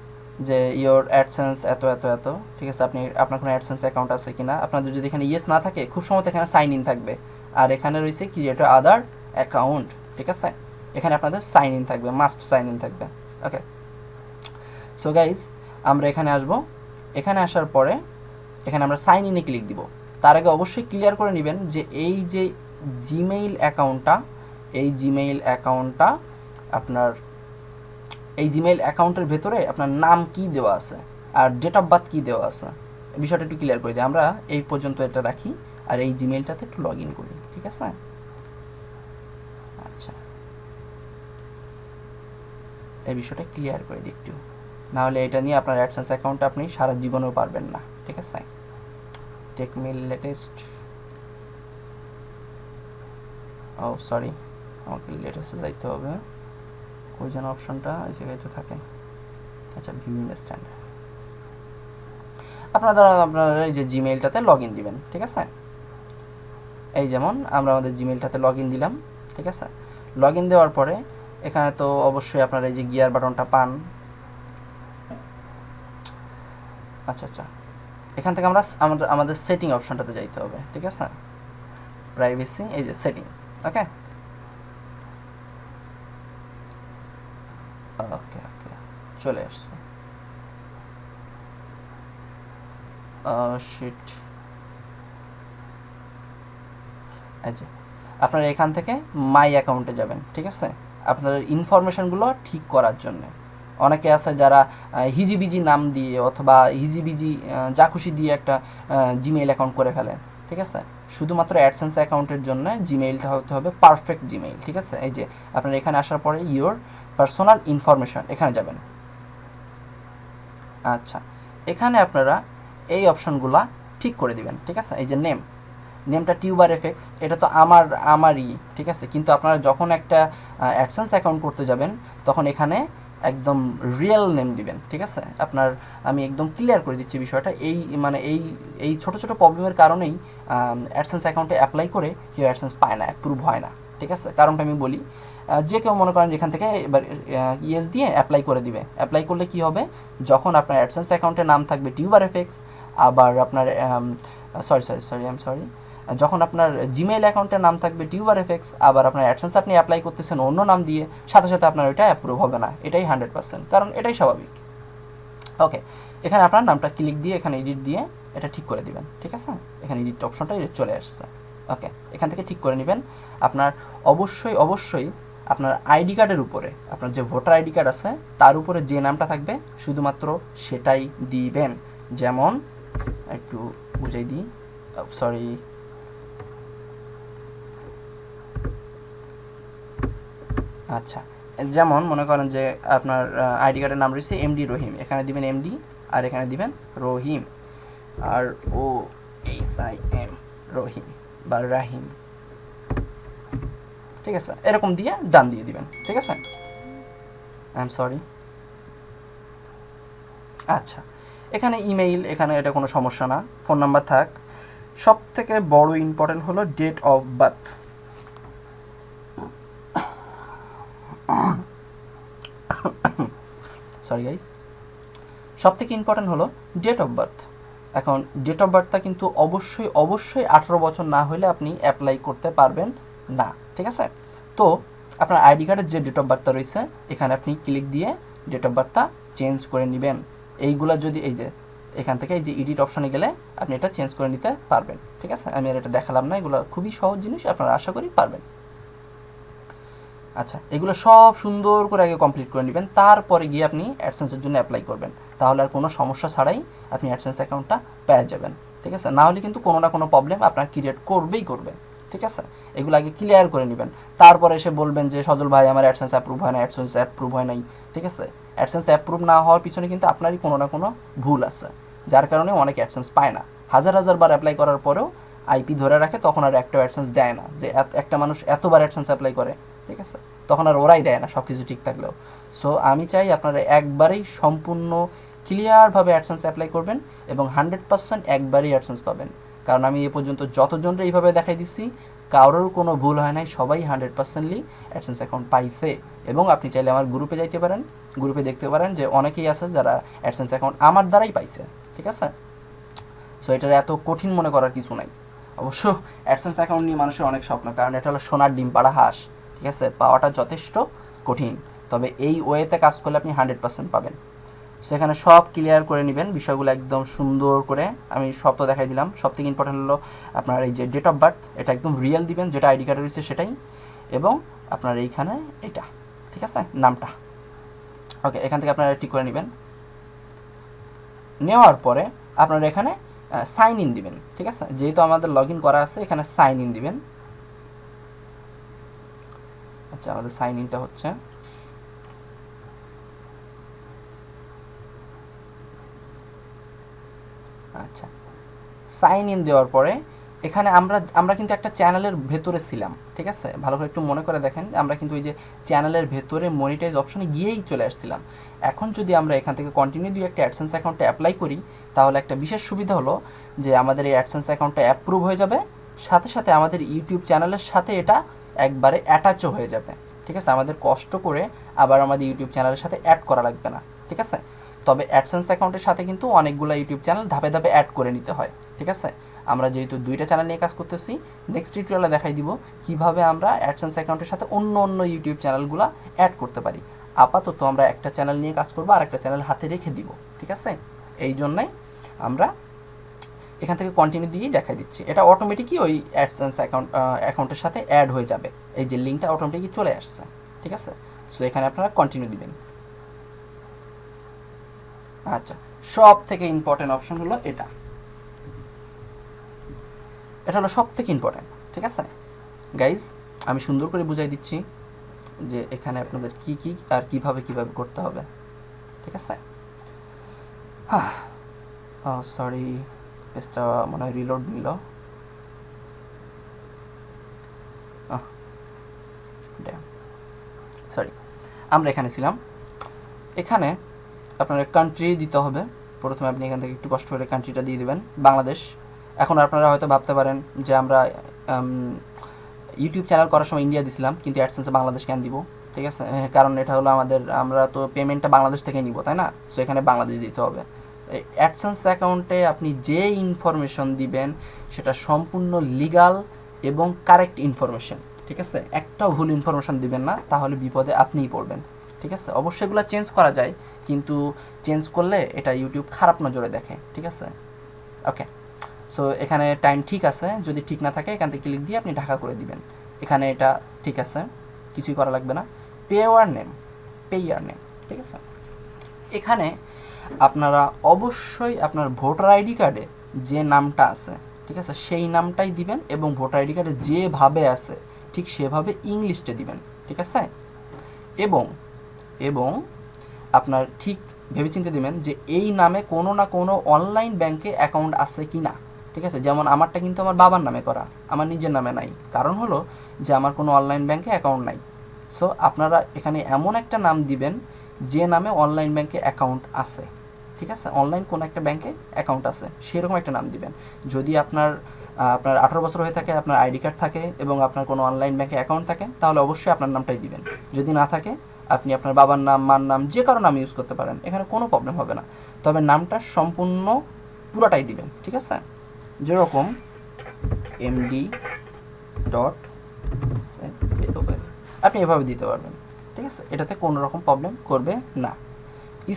যে ইয়োর অ্যাডসেন্স এত এত এত, ঠিক আছে, আপনার কোনো অ্যাডসেন্স অ্যাকাউন্ট আছে কিনা। আপনাদের যদি এখানে ইয়েস না থাকে, খুব সম্ভবত এখানে সাইন ইন থাকবে, আর এখানে রয়েছে ক্রিয়েট আদার অ্যাকাউন্ট। ঠিক আছে, এখানে আপনাদের সাইন ইন থাকবে, মাস্ট সাইন ইন থাকবে। ওকে, সো গাইজ আমরা এখানে আসব। এখানে আসার পরে এখানে আমরা সাইন ইনে ক্লিক দিব। তার আগে অবশ্যই ক্লিয়ার করে নেবেন যে এই যে জিমেইল অ্যাকাউন্টটা, এই জিমেইল অ্যাকাউন্টটা আপনার, এই জিমেইল অ্যাকাউন্টের ভেতরে আপনার নাম কি দেওয়া আছে আর ডেট অফ বার্থ কী দেওয়া আছে, বিষয়টা একটু ক্লিয়ার করে দিই। আমরা এই পর্যন্ত এটা রাখি আর এই জিমেইলটাতে একটু লগ ইন করি। ঠিক আছে, আচ্ছা, এই বিষয়টা ক্লিয়ার করে দিই একটু, নাহলে এটা নিয়ে আপনার অ্যাডসেন্স অ্যাকাউন্টটা আপনি সারা জীবনেও পারবেন না। ঠিক আছে, টেকমেইল লেটেস্ট, ও সরি, আমাকে লেটেস্টে যাইতে হবে। ওই যেন অপশনটা এই জায়গায় তো থাকে। আচ্ছা, ভিউইং স্ট্যান্ডার্ড, আপনারা এই যে জিমেইলটাতে লগ ইন দিবেন। ঠিক আছে, এই যেমন আমরা আমাদের জিমেইলটাতে লগ ইন দিলাম। ঠিক আছে, লগ ইন দেওয়ার পরে এখানে তো অবশ্যই আপনারা এই যে গিয়ার বাটনটা পান। আচ্ছা আচ্ছা, এখান থেকে আমরা আমাদের সেটিং অপশনটাতে যাইতে হবে। ঠিক আছে, প্রাইভেসি, এই যে সেটিং। ওকে ওকে ওকে, চলে আসছে। শিট, এই যে আপনারা এখান থেকে মাই অ্যাকাউন্টে যাবেন। ঠিক আছে, আপনাদের ইনফরমেশনগুলো ঠিক করার জন্য। অনেকে আছে যারা হিজিবিজি নাম দিয়ে অথবা হিজিবিজি যা খুশি দিয়ে একটা জিমেইল অ্যাকাউন্ট করে ফেলেন। ঠিক আছে, শুধুমাত্র অ্যাডসেন্স অ্যাকাউন্টের জন্য জিমেইলটা হতে হবে পারফেক্ট জিমেইল। ঠিক আছে, এই যে আপনারা এখানে আসার পরে ইওর পার্সোনাল ইনফরমেশন এখানে যাবেন। আচ্ছা, এখানে আপনারা এই অপশনগুলো ঠিক করে দিবেন। ঠিক আছে, এই যে নেমটা টিউবার এফএক্স, এটা তো আমারই। ঠিক আছে, কিন্তু আপনারা যখন একটা অ্যাডসেন্স অ্যাকাউন্ট করতে যাবেন তখন এখানে একদম রিয়েল নেম দিবেন। ঠিক আছে, আমি একদম ক্লিয়ার করে দিচ্ছি বিষয়টা। এই মানে এই ছোটো ছোটো প্রবলেমের কারণেই অ্যাডসেন্স অ্যাকাউন্টে অ্যাপ্লাই করে কেউ অ্যাডসেন্স পায় না, অ্যাপ্রুভ হয় না। ঠিক আছে, কারণটা আমি বলি। যে কেউ মনে করেন যেখান থেকে এবার ইয়েস দিয়ে অ্যাপ্লাই করে দিবে। অ্যাপ্লাই করলে কি হবে, যখন আপনার অ্যাডসেন্স অ্যাকাউন্টের নাম থাকবে টিউবার এফএক্স, আবার আপনার সরি, যখন আপনার জিমেইল অ্যাকাউন্টের নাম থাকবে টিউবার এফএক্স, আবার আপনার অ্যাডসেন্স আপনি অ্যাপ্লাই করতেছেন অন্য নাম দিয়ে, সাথে সাথে আপনার ওইটা অ্যাপ্রুভ হবে না। এটাই 100%, কারণ এটাই স্বাভাবিক। ওকে, এখানে আপনার নামটা ক্লিক দিয়ে এখানে এডিট দিয়ে এটা ঠিক করে দিবেন। ঠিক আছে, এখানে এডিট অপশনটা চলে আসছে। ওকে, এখান থেকে ঠিক করে নেবেন। আপনার অবশ্যই অবশ্যই আপনার আইডি কার্ডের উপরে, আপনার যে ভোটার আইডি কার্ড আছে তার উপরে যে নামটা থাকবে শুধুমাত্র সেটাই দিবেন। যেমন একটু বুঝাই দিই, সরি, আচ্ছা, যেমন মনে করেন যে আপনার আইডি কার্ডের নাম রয়েছে এমডি রহিম, এখানে দিবেন এমডি, আর এখানে দিবেন রহিম, আর OHIM, রহিম বা রাহিম। ঠিক আছে, এরকম দিয়ে ডান দিয়ে দিবেন। ঠিক আছে, আই এম সরি। আচ্ছা, এখানে ইমেইল, এখানে এটা কোনো সমস্যা না, ফোন নাম্বার থাক। সব থেকে বড় ইম্পর্টেন্ট হলো date of birth. Sorry guys, সব থেকে ইম্পর্টেন্ট হলো ডেট অফ বার্থ। এখন ডেট অফ বার্থটা কিন্তু অবশ্যই অবশ্যই 18 বছর না হলে আপনি অ্যাপ্লাই করতে পারবেন না। ঠিক আছে, তো আপনার আইডি কার্ডের যে ডেট অফ বার্থটা রয়েছে এখানে আপনি ক্লিক দিয়ে ডেট অফ বার্থটা চেঞ্জ করে নেবেন। এইগুলা যদি এই যে এখান থেকে এই যে এডিট অপশনে গেলে আপনি এটা চেঞ্জ করে নিতে পারবেন। ঠিক আছে, আমি আর এটা দেখালাম না, এগুলো খুবই সহজ জিনিস, আপনারা আশা করি পারবেন। আচ্ছা, এগুলো সব সুন্দর করে আগে কমপ্লিট করে নেবেন, তারপরে গিয়ে আপনি অ্যাডসেন্সের জন্য অ্যাপ্লাই করবেন। তাহলে আর কোনো সমস্যা ছাড়াই আপনি অ্যাডসেন্স অ্যাকাউন্টটা পেয়ে যাবেন, ঠিক আছে। না হলে কিন্তু কোনো না কোনো প্রবলেম আপনার ক্রিয়েট করবেই করবে, ঠিক আছে। এগুলো আগে ক্লিয়ার করে নেবেন, তারপরে এসে বলবেন যে সজল ভাই আমার অ্যাডসেন্স অ্যাপ্রুভ হয় না, অ্যাডসেন্স অ্যাপ্রুভ হয় নাই, ঠিক আছে। অ্যাডসেন্স অ্যাপ্রুভ না হওয়ার পিছনে কিন্তু আপনারই কোনো না কোনো ভুল আছে, যার কারণে অনেক অ্যাডসেন্স পায় না। হাজার হাজার বার অ্যাপ্লাই করার পরেও আইপি ধরে রাখে, তখন আর একটা অ্যাডসেন্স দেয় না। যে একটা মানুষ এতবার অ্যাডসেন্স অ্যাপ্লাই করে, ঠিক আছে, তখন আর ওরাই দেয় না সব কিছু ঠিক থাকলেও। সো আমি চাই আপনারা একবারেই সম্পূর্ণ ক্লিয়ারভাবে অ্যাডসেন্স অ্যাপ্লাই করবেন এবং 100% একবারই অ্যাডসেন্স পাবেন। কারণ আমি এ পর্যন্ত যতজনরা এইভাবে দেখাই দিচ্ছি কারোর কোনো ভুল হয় নাই, সবাই 100%লি অ্যাডসেন্স অ্যাকাউন্ট পাইছে। এবং আপনি চাইলে আমার গ্রুপে যাইতে পারেন, গ্রুপে দেখতে পারেন যে অনেকেই আছে যারা অ্যাডসেন্স অ্যাকাউন্ট আমার দ্বারাই পাইছে, ঠিক আছে। সো এটার এত কঠিন মনে করার কিছু নাই। অবশ্য অ্যাডসেন্স অ্যাকাউন্ট নিয়ে মানুষের অনেক স্বপ্ন, কারণ এটা হলো সোনার ডিম পাড়া হাঁস, ঠিক আছে। পাওয়াটা যথেষ্ট কঠিন, তবে এই ওয়েতে কাজ করলে আপনি 100% পাবেন। সেখানে সব ক্লিয়ার করে নেবেন বিষয়গুলো একদম সুন্দর করে। আমি সব তো দেখাই দিলাম। সব থেকে ইম্পর্টেন্ট হলো আপনার এই যে ডেট অফ বার্থ, এটা একদম রিয়েল দিবেন, যেটা আইডি কার্ডে রয়েছে সেটাই, এবং আপনার এইখানে এটা, ঠিক আছে, নামটা। ওকে, এখান থেকে আপনারা ঠিক করে নেবেন। নেওয়ার পরে আপনারা এখানে সাইন ইন দিবেন, ঠিক আছে। যেহেতু আমাদের লগ ইন করা আছে, এখানে সাইন ইন দিবেন। আচ্ছা, আমাদের সাইন ইনটা হচ্ছে, আচ্ছা, সাইন ইন দেওয়ার পরে এখানে আমরা কিন্তু একটা চ্যানেলের ভেতরে ছিলাম, ঠিক আছে। ভালো করে একটু মনে করে দেখেন, আমরা কিন্তু ওই যে চ্যানেলের ভেতরে মনিটাইজ অপশনে গিয়েই চলে আসছিলাম। এখন যদি আমরা এখান থেকে কন্টিনিউ দিয়ে একটা অ্যাডসেন্স অ্যাকাউন্টে অ্যাপ্লাই করি, তাহলে একটা বিশেষ সুবিধা হলো যে আমাদের এই অ্যাডসেন্স অ্যাকাউন্টটা অ্যাপ্রুভ হয়ে যাবে, সাথে সাথে আমাদের ইউটিউব চ্যানেলের সাথে এটা একবারে অ্যাটাচও হয়ে যাবে, ঠিক আছে। আমাদের কষ্ট করে আবার আমাদের ইউটিউব চ্যানেলের সাথে অ্যাড করা লাগবে না, ঠিক আছে। তবে অ্যাডসেন্স অ্যাকাউন্টের সাথে কিন্তু অনেকগুলো ইউটিউব চ্যানেল ধাপে ধাপে অ্যাড করে নিতে হয়, ঠিক আছে। আমরা যেহেতু দুইটা চ্যানেল নিয়ে কাজ করতেছি, নেক্সট টিউটোরিয়ালে দেখাই দিব কিভাবে আমরা অ্যাডসেন্স অ্যাকাউন্টের সাথে অন্য অন্য ইউটিউব চ্যানেলগুলো অ্যাড করতে পারি। আপাতত আমরা একটা চ্যানেল নিয়ে কাজ করবো আর একটা চ্যানেল হাতে রেখে দিব, ঠিক আছে। এই জন্যই আমরা এখান থেকে কন্টিনিউ দিয়েই দেখাই দিচ্ছি। এটা অটোমেটিকই ওই অ্যাডসেন্স অ্যাকাউন্টের সাথে অ্যাড হয়ে যাবে, এই যে লিঙ্কটা অটোমেটিকই চলে আসছে, ঠিক আছে। সো এখানে আপনারা কন্টিনিউ দিবেন। আচ্ছা, সব থেকে ইম্পর্টেন্ট অপশন হলো এটা, এটা হলো সব থেকে ইম্পর্টেন্ট, ঠিক আছে গাইজ। আমি সুন্দর করে বুঝাই দিচ্ছি যে এখানে আপনাদের কি কি আর কিভাবে কিভাবে করতে হবে, ঠিক আছে। সরি, পেজটা মনে হয় রিলোড নিল। সরি, আমরা এখানে ছিলাম। এখানে আপনার কান্ট্রি দিতে হবে। প্রথমে আপনি এখান থেকে একটু কষ্ট করে কান্ট্রিটা দিয়ে দেবেন, বাংলাদেশ। এখন আপনারা হয়তো ভাবতে পারেন যে আমরা ইউটিউব চ্যানেল করার সময় ইন্ডিয়া দিছিলাম, কিন্তু অ্যাডসেন্সে বাংলাদেশ কেন দিব, ঠিক আছে। কারণ এটা হলো আমরা তো পেমেন্টটা বাংলাদেশ থেকে নিব, তাই না। সো এখানে বাংলাদেশ দিতে হবে। অ্যাডসেন্স অ্যাকাউন্টে আপনি যে ইনফরমেশন দিবেন সেটা সম্পূর্ণ লিগাল এবং কারেক্ট ইনফরমেশন, ঠিক আছে। একটাও ভুল ইনফরমেশন দিবেন না, তাহলে বিপদে আপনিই পড়বেন, ঠিক আছে। অবশ্যই এগুলো চেঞ্জ করা যায়, কিন্তু চেঞ্জ করলে এটা ইউটিউব খারাপ নজরে দেখে, ঠিক আছে। ওকে, সো এখানে টাইম ঠিক আছে, যদি ঠিক না থাকে এখান থেকে ক্লিক দিয়ে আপনি ঢাকা করে দিবেন। এখানে এটা ঠিক আছে, কিছুই করা লাগবে না। পে ইয়ার নেম, ঠিক আছে। এখানে আপনারা অবশ্যই আপনার ভোটার আইডি কার্ডে যে নামটা আছে, ঠিক আছে, সেই নামটাই দিবেন, এবং ভোটার আইডি কার্ডে যেভাবে আছে ঠিক সেভাবে ইংলিশটা দিবেন, ঠিক আছে। এবং এবং আপনার ঠিক ভেবেচিন্তে দিবেন যে এই নামে কোনো না কোনো অনলাইন ব্যাংকে অ্যাকাউন্ট আছে কি না, ঠিক আছে। যেমন আমারটা কিন্তু আমার বাবার নামে করা, আমার নিজের নামে নাই, কারণ হলো যে আমার কোনো অনলাইন ব্যাংকে অ্যাকাউন্ট নাই। সো আপনারা এখানে এমন একটা নাম দিবেন যে নামে অনলাইন ব্যাংকে অ্যাকাউন্ট আছে, ঠিক আছে। অনলাইন কোনো একটা ব্যাংকে অ্যাকাউন্ট আছে সেরকম একটা নাম দিবেন। যদি আপনার 18 বছর হয়ে থাকে, আপনার আইডি কার্ড থাকে এবং আপনার কোনো অনলাইন ব্যাংকে অ্যাকাউন্ট থাকে, তাহলে অবশ্যই আপনার নামটাই দিবেন। যদি না থাকে আপনি আপনার বাবার নাম, মার নাম, যে কারো নাম ইউজ করতে পারেন, এখানে কোনো প্রবলেম হবে না। তবে নামটা সম্পূর্ণ পুরোটাই দিবেন, ঠিক আছে। যেরকম এমডি ডট, আপনি এভাবে দিতে পারবেন, ঠিক আছে। এটাতে কোনো রকম প্রবলেম করবে না।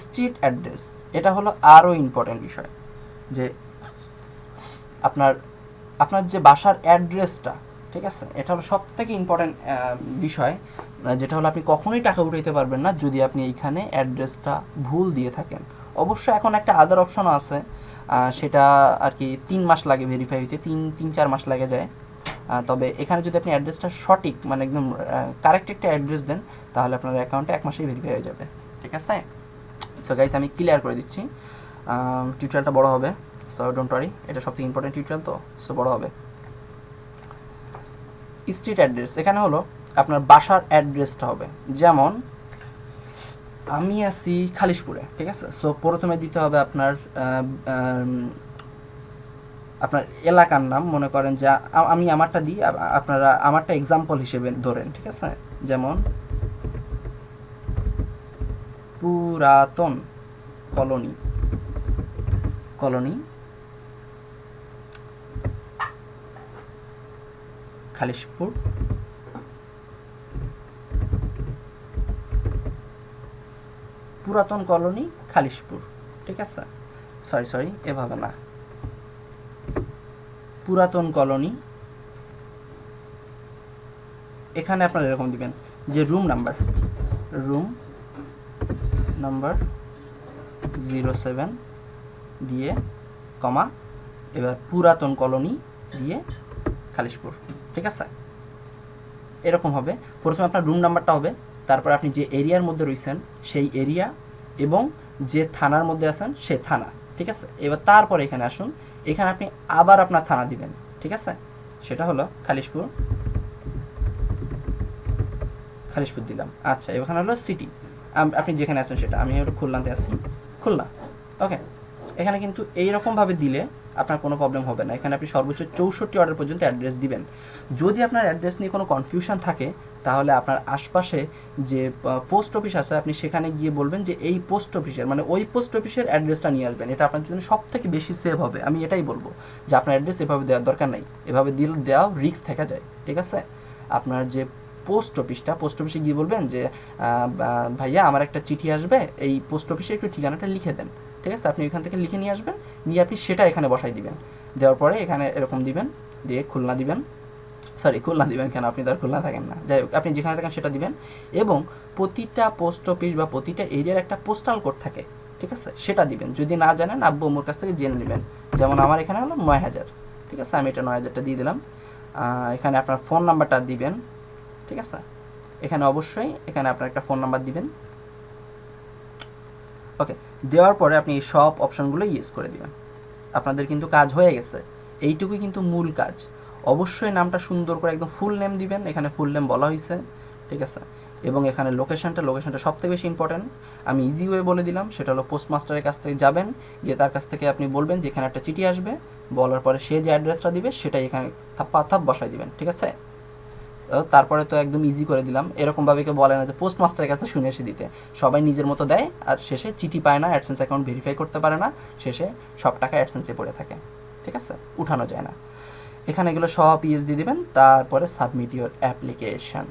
স্ট্রিট অ্যাড্রেস, এটা হলো আরও ইম্পর্টেন্ট বিষয়, যে আপনার যে বাসার অ্যাড্রেসটা, ঠিক আছে, এটা হলো সব থেকে ইম্পর্টেন্ট বিষয়, যেটা হলো আপনি কখনোই টাকা উঠাইতে পারবেন না যদি আপনি এইখানে অ্যাড্রেসটা ভুল দিয়ে থাকেন। অবশ্য এখন একটা আদার অপশনও আছে, সেটা আর কি 3 মাস লাগে ভেরিফাই হইতে, 3-4 মাস লাগে যায়। তবে এখানে যদি আপনি অ্যাড্রেসটা সঠিক মানে একদম কারেক্ট একটা অ্যাড্রেস দেন, তাহলে আপনার অ্যাকাউন্টে 1 মাসেই ভেরিফাই হয়ে যাবে। ঠিক আছে? সো গাইস আমি ক্লিয়ার করে দিচ্ছি, টিউটোরিয়ালটা বড় হবে, সো ডোন্ট ওয়ারি, এটা সবথেকে ইম্পর্টেন্ট টিউটোরিয়াল, তো সো বড় হবে। স্ট্রিট অ্যাড্রেস এখানে হলো আপনার বাসার অ্যাড্রেসটা হবে, যেমন আমি আছি খালিশপুরে, ঠিক আছে? সো প্রথমে দিতে হবে আপনার আপনার এলাকার নাম, মনে করেন যে আমি আমারটা দিই, আপনারা আমারটা এক্সাম্পল হিসেবে ধরেন, ঠিক আছে? যেমন পুরাতন কলোনি, খালিশপুর, পুরাতন কলোনি খালিশপুর, ঠিক আছে? সরি এভাবে না, পুরাতন কলোনি, এখানে আপনারা এরকম দিবেন যে রুম নাম্বার 07 দিয়ে কমা, এবার পুরাতন কলোনি দিয়ে খালিশপুর, ঠিক আছে? এরকম হবে। প্রথমে আপনার রুম নাম্বারটা হবে, তারপর আপনি যে এরিয়ার মধ্যে রয়েছেন সেই এরিয়া এবং যে থানার মধ্যে আছেন সে থানা, ঠিক আছে? এবার তারপরে এখানে আসুন, এখানে আপনি আবার আপনার থানা দিবেন, ঠিক আছে? সেটা হলো খালিশপুর দিলাম। আচ্ছা, এখানে হলো সিটি, আপনি যেখানে আছেন সেটা, আমি হলো খুলনাতে আছি, খুলনা, ওকে। এখানে কিন্তু এইরকমভাবে দিলে আপনার কোনো প্রবলেম হবে না। এখানে আপনি সর্বোচ্চ 64 অর্ডার পর্যন্ত অ্যাড্রেস দিবেন। যদি আপনার অ্যাড্রেস নিয়ে কোনো কনফিউশন থাকে, তাহলে আপনার আশপাশে যে পোস্ট অফিস আছে আপনি সেখানে গিয়ে বলবেন যে এই পোস্ট অফিসের মানে ওই পোস্ট অফিসের অ্যাড্রেসটা নিয়ে আসবেন, এটা আপনার জন্য সব থেকে বেশি সেভ হবে। আমি এটাই বলবো যে আপনার অ্যাড্রেস এভাবে দেওয়ার দরকার নাই, এভাবে দিলে দেওয়া রিস্ক থেকে যায়, ঠিক আছে? আপনার যে পোস্ট অফিসে গিয়ে বলবেন যে ভাইয়া আমার একটা চিঠি আসবে, এই পোস্ট অফিসে একটু ঠিকানাটা লিখে দেন, ঠিক আছে? আপনি এখান থেকে লিখে নিয়ে আসবেন, নিয়ে আপনি সেটা এখানে বসাই দিবেন। দেওয়ার পরে এখানে এরকম দিবেন, দিয়ে খুলনা দিবেন, খুলনা দিবেন কেন, আপনি তো আর খুলনা থাকেন না, যাই হোক আপনি যেখানে থাকেন সেটা দিবেন। এবং প্রতিটা পোস্ট অফিস বা প্রতিটা এরিয়ার একটা পোস্টাল কোড থাকে, ঠিক আছে? সেটা দিবেন। যদি না জানেন আব্বু আম্মুর কাছ থেকে জেনে নেবেন। যেমন আমার এখানে হলো 9000, ঠিক আছে? আমি এটা 9000টা দিয়ে দিলাম। এখানে আপনার ফোন নাম্বারটা দিবেন, ঠিক আছে? এখানে অবশ্যই এখানে আপনার একটা ফোন নাম্বার দিবেন, ওকে। দেওয়ার পরে আপনি এই সব অপশনগুলো ইউজ করে দিবেন। আপনাদের কিন্তু কাজ হয়ে গেছে, এইটুকুই কিন্তু মূল কাজ। অবশ্যই নামটা সুন্দর করে একদম ফুল নেম দিবেন, এখানে ফুল নেম বলা হয়েছে, ঠিক আছে? এবং এখানে লোকেশনটা সবথেকে বেশি ইম্পর্টেন্ট। আমি ইজি ওয়ে বলে দিলাম, সেটা হলো পোস্টমাস্টারের কাছ থেকে যাবেন, গিয়ে তার কাছ থেকে আপনি বলবেন যে এখানে একটা চিঠি আসবে, বলার পরে সে যে অ্যাড্রেসটা দিবে সেটাই এখানে থাপ বসাই দিবেন, ঠিক আছে? তারপরে তো একদম ইজি করে দিলাম। এরকমভাবে কেউ বলে না যে পোস্টমাস্টারের কাছে শুনে এসে দিতে, সবাই নিজের মতো দেয়, আর শেষে চিঠি পায় না, অ্যাডসেন্স অ্যাকাউন্ট ভেরিফাই করতে পারে না, শেষে সব টাকা অ্যাডসেন্সে পড়ে থাকে, ঠিক আছে? উঠানো যায় না। এখানে এগুলো সব ইএস দিয়ে দেবেন, তারপরে সাবমিট ইউর অ্যাপ্লিকেশন,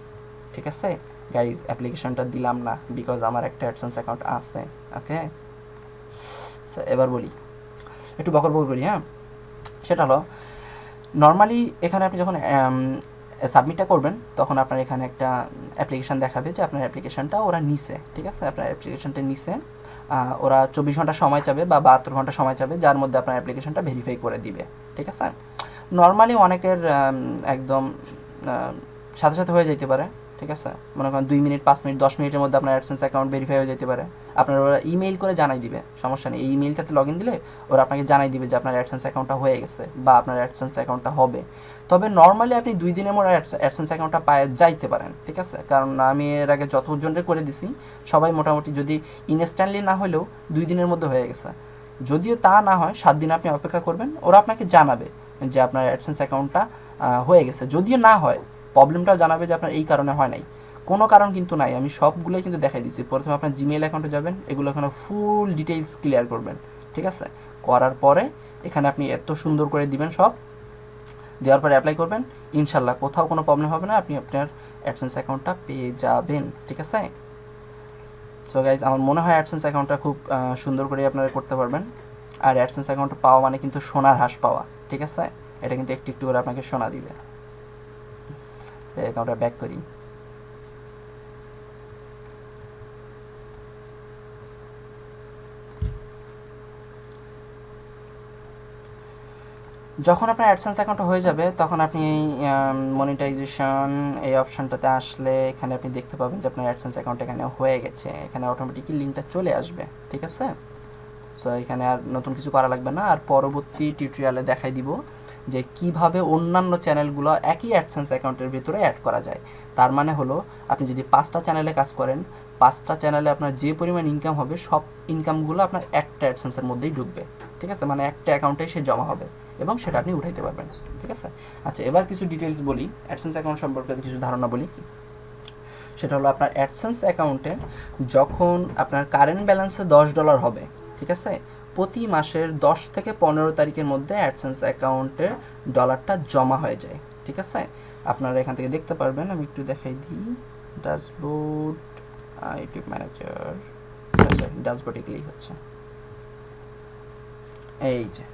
ঠিক আছে? গাইজ অ্যাপ্লিকেশনটা দিলাম না বিকজ আমার একটা অ্যাডসেন্স অ্যাকাউন্ট আছে, ওকে। এবার বলি, একটু বকর বলি, হ্যাঁ। সেটা হলো নর্মালি এখানে আপনি যখন সাবমিটটা করবেন তখন আপনার এখানে একটা অ্যাপ্লিকেশান দেখাবে যে আপনার অ্যাপ্লিকেশানটা ওরা নিছে, ঠিক আছে? আপনার অ্যাপ্লিকেশানটা নিছে, ওরা 24 ঘন্টা সময় চাবে বা 72 ঘন্টা সময় চাবে, যার মধ্যে আপনার অ্যাপ্লিকেশানটা ভেরিফাই করে দিবে, ঠিক আছে? নর্মালি অনেকের একদম সাথে সাথে হয়ে যেতে পারে, ঠিক আছে? মনে করেন 2 মিনিট 5 মিনিট 10 মিনিটের মধ্যে আপনার অ্যাডসেন্স অ্যাকাউন্ট ভেরিফাই হয়ে যেতে পারে। আপনার ওরা ইমেইল করে জানাই দিবে, সমস্যা নেই। এই ইমেইলটাতে লগ ইন দিলে ওরা আপনাকে জানাই দিবে যে আপনার অ্যাডসেন্স অ্যাকাউন্টটা হয়ে গেছে বা আপনার অ্যাডসেন্স অ্যাকাউন্টটা হবে। তবে নর্মালি আপনি 2 দিনের মধ্যে অ্যাডসেন্স অ্যাকাউন্টটা পায়ে যাইতে পারেন, ঠিক আছে? কারণ আমি এর আগে যতজনের করে দিছি সবাই মোটামুটি যদি ইনস্ট্যান্টলি না হলেও 2 দিনের মধ্যে হয়ে গেছে। যদিও তা না হয় 7 দিন আপনি অপেক্ষা করবেন, ওরা আপনাকে জানাবে যে আপনার অ্যাডসেন্স অ্যাকাউন্টটা হয়ে গেছে। যদিও না হয় প্রবলেমটাও জানাবে যে আপনার এই কারণে হয় নাই, কোনো কারণ কিন্তু নাই। আমি সবগুলোই কিন্তু দেখাই দিচ্ছি। প্রথমে আপনার জিমেইল অ্যাকাউন্টে যাবেন, এগুলো এখানে ফুল ডিটেইলস ক্লিয়ার করবেন, ঠিক আছে? করার পরে এখানে আপনি এত সুন্দর করে দিবেন, সব দেওয়ার পরে অ্যাপ্লাই করবেন, ইনশাল্লাহ কোথাও কোনো প্রবলেম হবে না, আপনি আপনার অ্যাডসেন্স অ্যাকাউন্টটা পেয়ে যাবেন, ঠিক আছে? সো গাইজ আমার মনে হয় অ্যাডসেন্স অ্যাকাউন্টটা খুব সুন্দর করে আপনারা করতে পারবেন। আর অ্যাডসেন্স অ্যাকাউন্টটা পাওয়া মানে কিন্তু সোনার হাঁস পাওয়া, ঠিক আছে? এটা কিন্তু একটু একটু করে আপনাকে সোনা দিবে। অ্যাকাউন্টটা ব্যাক করি। যখন আপনার অ্যাডসেন্স অ্যাকাউন্ট হয়ে যাবে তখন আপনি মনিটাইজেশন এই অপশানটাতে আসলে এখানে আপনি দেখতে পাবেন যে আপনার অ্যাডসেন্স অ্যাকাউন্ট এখানে হয়ে গেছে, এখানে অটোমেটিকলি লিঙ্কটা চলে আসবে, ঠিক আছে। সো এখানে আর নতুন কিছু করা লাগবে না। আর পরবর্তী টিউটোরিয়ালে দেখাই দিব যে কিভাবে অন্যান্য চ্যানেলগুলো একই অ্যাডসেন্স অ্যাকাউন্টের ভিতরে অ্যাড করা যায়। তার মানে হলো আপনি যদি 5টা চ্যানেলে কাজ করেন, 5টা চ্যানেলে আপনার যে পরিমাণ ইনকাম হবে সব ইনকামগুলো আপনার একটা অ্যাডসেন্সের মধ্যেই ঢুকবে, ঠিক আছে, মানে একটা অ্যাকাউন্টে সে জমা হবে এবং সেটা আপনি উঠাইতে পারবেন, ঠিক আছে। আচ্ছা, এবার কিছু ডিটেলস বলি, অ্যাডসেন্স অ্যাকাউন্ট সম্পর্কে কিছু ধারণা বলি। সেটা হলো আপনার অ্যাডসেন্স অ্যাকাউন্টে যখন আপনার কারেন্ট ব্যালেন্সে $10 হবে, ঠিক আছে, প্রতি মাসের 10 থেকে 15 তারিখের মধ্যে অ্যাডসেন্স অ্যাকাউন্টে ডলারটা জমা হয়ে যায়, ঠিক আছে। আপনারা এখান থেকে দেখতে পারবেন, আমি একটু দেখাই দিই, ড্যাশবোর্ড, ইউটিউব ম্যানেজার, ড্যাশবোর্ডে ক্লিক হচ্ছে, এই যে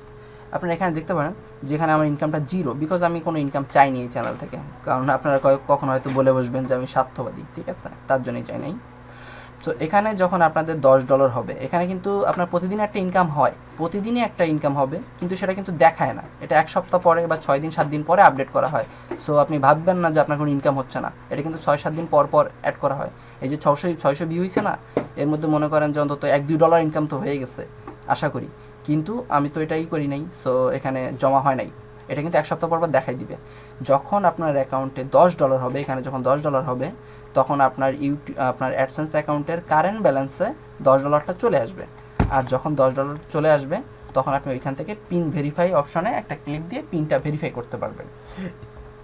আপনারা এখানে দেখতে পারেন যেখানে আমার ইনকামটা 0, বিকজ আমি কোনো ইনকাম চাইনি এই চ্যানেল থেকে, কারণ আপনারা কখনো হয়তো বলে বসবেন যে আমি স্বার্থবাদী, ঠিক আছে, তার জন্যই চাই নাই। তো এখানে যখন আপনাদের $10 হবে, এখানে কিন্তু আপনার প্রতিদিন একটা ইনকাম হয়, প্রতিদিনই একটা ইনকাম হবে, কিন্তু সেটা কিন্তু দেখায় না, এটা 1 সপ্তাহ পরে বা 6 দিন 7 দিন পরে আপডেট করা হয়। সো আপনি ভাববেন না যে আপনার কোনো ইনকাম হচ্ছে না, এটা কিন্তু 6-7 দিন পর পর অ্যাড করা হয়। এই যে 600 ভিউ হয়েছে না, এর মধ্যে মনে করেন যে অন্তত $1-2 ইনকাম তো হয়ে গেছে আশা করি, কিন্তু আমি তো এটাই করি নাই, সো এখানে জমা হয় নাই। এটা কিন্তু 1 সপ্তাহ পর পর দেখাই দিবে। যখন আপনার অ্যাকাউন্টে $10 হবে, এখানে যখন $10 হবে তখন আপনার আপনার অ্যাডসেন্স অ্যাকাউন্টের কারেন্ট ব্যালেন্সে $10টা চলে আসবে। আর যখন $10 চলে আসবে তখন আপনি ওইখান থেকে পিন ভেরিফাই অপশনে একটা ক্লিক দিয়ে পিনটা ভেরিফাই করতে পারবেন।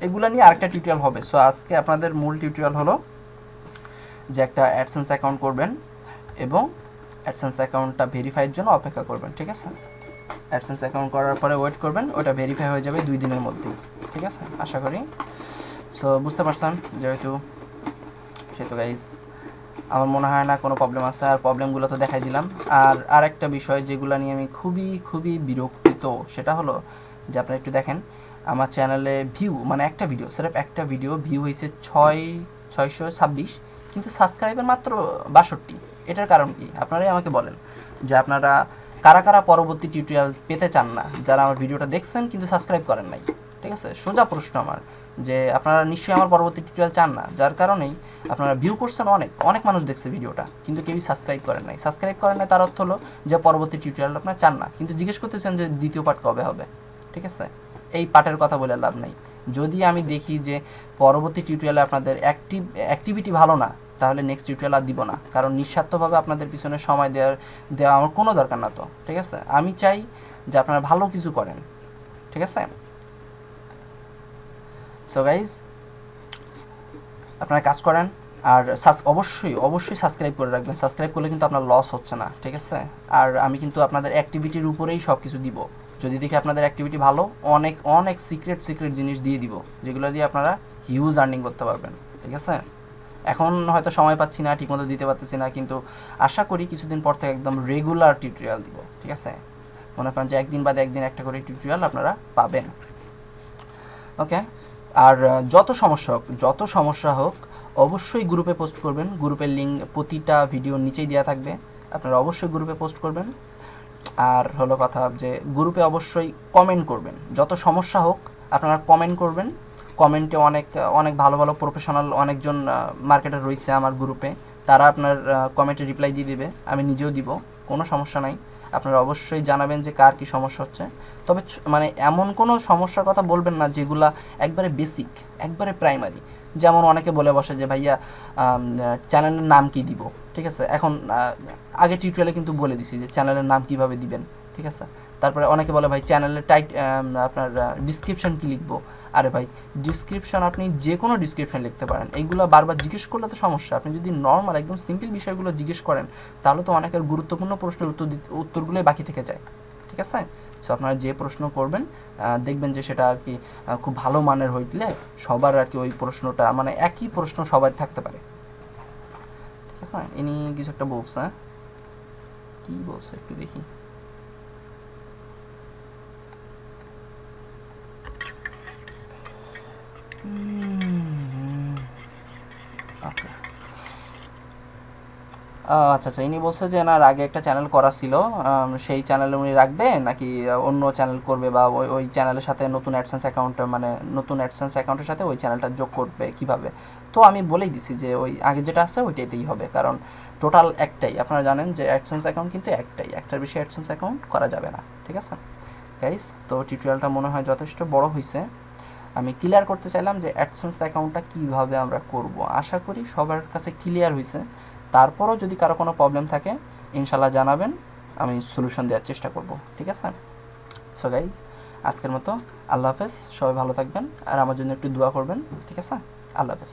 এগুলো নিয়ে আরেকটা টিউটোরিয়াল হবে। সো আজকে আপনাদের মূল টিউটোরিয়াল হলো যে একটা অ্যাডসেন্স অ্যাকাউন্ট করবেন এবং অ্যাডসেন্স অ্যাকাউন্টটা ভেরিফাইয়ের জন্য অপেক্ষা করবেন, ঠিক আছে। অ্যাডসেন্স অ্যাকাউন্ট করার পরে ওয়েট করবেন, ওটা ভেরিফাই হয়ে যাবে 2 দিনের মধ্যেই, ঠিক আছে, আশা করি। সো বুঝতে পারছেন যেহেতু, সেহেতু গাইস আমার মনে হয় না কোনো প্রবলেম আছে, আর প্রবলেমগুলো তো দেখাই দিলাম। আর আরেকটা বিষয় যেগুলো নিয়ে আমি খুবই বিরক্তিত, সেটা হলো যে আপনারা একটু দেখেন আমার চ্যানেলে ভিউ, মানে একটা ভিডিও, সির্ফ একটা ভিডিও ভিউ হয়েছে 626, কিন্তু সাবস্ক্রাইবার মাত্র 62। এটার কারণ কি আপনারাই আমাকে বলেন, যে আপনারা কারা কারা পরবর্তী টিউটোরিয়াল পেতে চান না, যারা আমার ভিডিওটা দেখছেন কিন্তু সাবস্ক্রাইব করেন নাই, ঠিক আছে। সোজা প্রশ্ন আমার, যে আপনারা নিশ্চয়ই আমার পরবর্তী টিউটোরিয়াল চান না, যার কারণেই আপনারা ভিউ করছেন, অনেক অনেক মানুষ দেখছে ভিডিওটা, কিন্তু কেউই সাবস্ক্রাইব করেন নাই। সাবস্ক্রাইব করেন নাই তার অর্থ হলো যে পরবর্তী টিউটোরিয়াল আপনারা চান না, কিন্তু জিজ্ঞেস করতেছেন যে দ্বিতীয় পার্ট কবে হবে, ঠিক আছে। এই পার্টের কথা বলে লাভ নাই। যদি আমি দেখি যে পরবর্তী টিউটোরিয়ালে আপনাদের অ্যাক্টিভিটি ভালো না, তাহলে নেক্সট টিউটোরিয়াল আর দিব না, কারণ নিঃস্বার্থভাবে আপনাদের পিছনে সময় দেওয়া আমার কোনো দরকার না তো, ঠিক আছে। আমি চাই যে আপনারা ভালো কিছু করেন, ঠিক আছে। সো গাইজ আপনারা কাজ করেন, আর অবশ্যই সাবস্ক্রাইব করে রাখবেন। সাবস্ক্রাইব করলে কিন্তু আপনার লস হচ্ছে না, ঠিক আছে। আর আমি কিন্তু আপনাদের অ্যাক্টিভিটির উপরেই সব কিছু দিব, যদি দেখি আপনাদের অ্যাক্টিভিটি ভালো, অনেক অনেক সিক্রেট জিনিস দিয়ে দিব, যেগুলো দিয়ে আপনারা হিউজ আর্নিং করতে পারবেন, ঠিক আছে। এখন হয়তো সময় পাচ্ছি না, ঠিকমতো দিতে পারতেছি না, কিন্তু আশা করি কিছুদিন পর থেকে একদম রেগুলার টিউটোরিয়াল দিব, ঠিক আছে। মনে করেন যে একদিন বাদে একদিন একটা করে টিউটোরিয়াল আপনারা পাবেন, ওকে। আর যত সমস্যা হোক অবশ্যই গ্রুপে পোস্ট করবেন। গ্রুপের লিঙ্ক প্রতিটা ভিডিওর নিচেই দেওয়া থাকবে, আপনারা অবশ্যই গ্রুপে পোস্ট করবেন। আর হলো কথা যে গ্রুপে অবশ্যই কমেন্ট করবেন, যত সমস্যা হোক আপনারা কমেন্ট করবেন। কমেন্টে অনেক অনেক ভালো ভালো প্রফেশনাল অনেকজন মার্কেটার রয়েছে আমার গ্রুপে, তারা আপনার কমেন্টে রিপ্লাই দিয়ে দেবে, আমি নিজেও দিব, কোনো সমস্যা নাই। আপনারা অবশ্যই জানাবেন যে কার কী সমস্যা হচ্ছে, তবে মানে এমন কোনো সমস্যার কথা বলবেন না যেগুলা একবারে বেসিক, একবারে প্রাইমারি। যেমন অনেকে বলে বসে যে ভাইয়া চ্যানেলের নাম কি দিব, ঠিক আছে। এখন আগে টিউটোরিয়ালে কিন্তু বলে দিছি যে চ্যানেলের নাম কিভাবে দিবেন, ঠিক আছে। তারপরে অনেকে বলে ভাই চ্যানেলের আপনার ডিসক্রিপশন কি লিখবো। আরে ভাই ডিসক্রিপশন আপনি যে কোনো ডিসক্রিপশন লিখতে পারেন, এইগুলো বারবার জিজ্ঞেস করলে তো সমস্যা। আপনি যদি নর্মাল একদম সিম্পল বিষয়গুলো জিজ্ঞেস করেন তাহলে তো অনেকের গুরুত্বপূর্ণ প্রশ্নের উত্তরগুলোই বাকি থেকে যায়, ঠিক আছে। সো আপনারা যে প্রশ্ন করবেন দেখবেন যে সেটা আর কি খুব ভালো মানের হইলে সবার আর কি ওই প্রশ্নটা, মানে একই প্রশ্ন সবার থাকতে পারে, ঠিক আছে। ইনি কিছু একটা বলছে, কি বলছে একটু দেখি। ওকে, আচ্ছা আচ্ছা, ইনি বলছে যে এনার আগে একটা চ্যানেল করা ছিল, সেই চ্যানেলে উনি রাখবে নাকি অন্য চ্যানেল করবে, বা ওই ওই চ্যানেলের সাথে নতুন অ্যাডসেন্স অ্যাকাউন্ট, মানে নতুন অ্যাডসেন্স অ্যাকাউন্টের সাথে ওই চ্যানেলটা যোগ করবে কিভাবে। তো আমি বলেই দিছি যে ওই আগে যেটা আছে ওইটাতেই হবে, কারণ টোটাল একটাই, আপনারা জানেন যে অ্যাডসেন্স অ্যাকাউন্ট কিন্তু একটাই, একটার বেশি অ্যাডসেন্স অ্যাকাউন্ট করা যাবে না, ঠিক আছে গাইস। তো টিউটোরিয়ালটা মনে হয় যথেষ্ট বড় হয়েছে। আমি ক্লিয়ার করতে চাইলাম যে অ্যাডসেন্স অ্যাকাউন্টটা কীভাবে আমরা করব। আশা করি সবার কাছে ক্লিয়ার হয়েছে। তারপরও যদি কারো কোনো প্রবলেম থাকে ইনশাল্লাহ জানাবেন, আমি সলিউশন দেওয়ার চেষ্টা করব, ঠিক আছে। সো গাইজ, আজকের মতো আল্লাহ হাফেজ, সবাই ভালো থাকবেন আর আমার জন্য একটু দোয়া করবেন, ঠিক আছে। আল্লাহ হাফেজ।